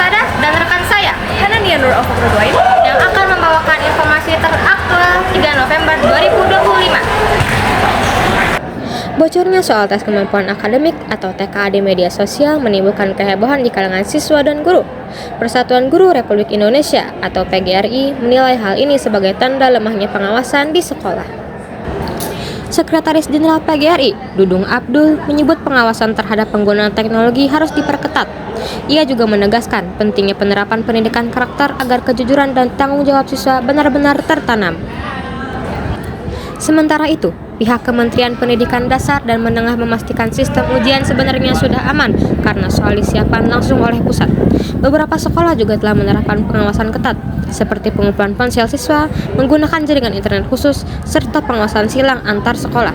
Yosada dan rekan saya, Hanania Nur Ofokrodoin, yang akan membawakan informasi teraktual 3 November 2025. Bocornya soal tes kemampuan akademik atau TKA di media sosial menimbulkan kehebohan di kalangan siswa dan guru. Persatuan Guru Republik Indonesia atau PGRI menilai hal ini sebagai tanda lemahnya pengawasan di sekolah. Sekretaris Jenderal PGRI, Dudung Abdul, menyebut pengawasan terhadap penggunaan teknologi harus diperketat. Ia juga menegaskan pentingnya penerapan pendidikan karakter agar kejujuran dan tanggung jawab siswa benar-benar tertanam. Sementara itu, pihak Kementerian Pendidikan Dasar dan Menengah memastikan sistem ujian sebenarnya sudah aman karena soal disiapkan langsung oleh pusat. Beberapa sekolah juga telah menerapkan pengawasan ketat, seperti pengumpulan ponsel siswa, menggunakan jaringan internet khusus, serta pengawasan silang antar sekolah.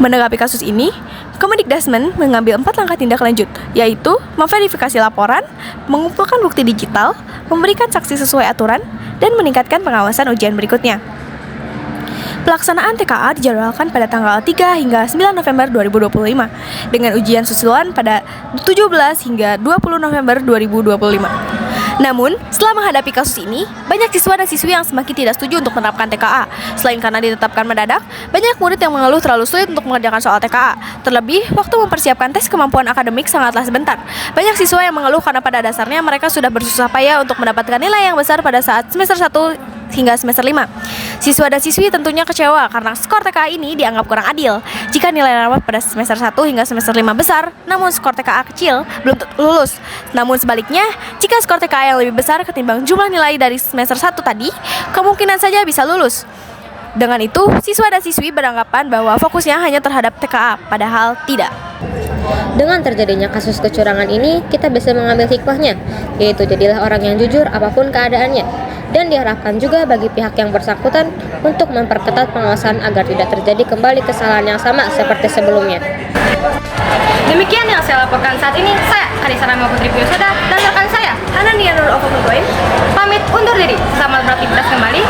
Menanggapi kasus ini, Kemendikbudrismen mengambil 4 langkah tindak lanjut, yaitu memverifikasi laporan, mengumpulkan bukti digital, memberikan saksi sesuai aturan, dan meningkatkan pengawasan ujian berikutnya. Pelaksanaan TKA dijadwalkan pada tanggal 3 hingga 9 November 2025 dengan ujian susulan pada 17 hingga 20 November 2025. Namun, setelah menghadapi kasus ini, banyak siswa dan siswi yang semakin tidak setuju untuk menerapkan TKA. Selain karena ditetapkan mendadak, banyak murid yang mengeluh terlalu sulit untuk mengerjakan soal TKA. Terlebih, waktu mempersiapkan tes kemampuan akademik sangatlah sebentar. Banyak siswa yang mengeluh karena pada dasarnya mereka sudah bersusah payah untuk mendapatkan nilai yang besar pada saat semester 1 hingga semester 5. Siswa dan siswi tentunya kecewa karena skor TKA ini dianggap kurang adil. Jika nilai rapat pada semester 1 hingga semester 5 besar, namun skor TKA kecil, belum lulus. Namun sebaliknya, jika skor TKA yang lebih besar ketimbang jumlah nilai dari semester 1 tadi, kemungkinan saja bisa lulus. Dengan itu, siswa dan siswi beranggapan bahwa fokusnya hanya terhadap TKA, padahal tidak. Dengan terjadinya kasus kecurangan ini, kita bisa mengambil hikmahnya, yaitu jadilah orang yang jujur apapun keadaannya. Dan diharapkan juga bagi pihak yang bersangkutan untuk memperketat pengawasan agar tidak terjadi kembali kesalahan yang sama seperti sebelumnya. Demikian yang saya laporkan saat ini. Saya, Kanisa Rama Putri Yosada, dan rekan saya, Hanania Nur Ofokrodoin, pamit undur diri. Selamat beraktivitas kembali.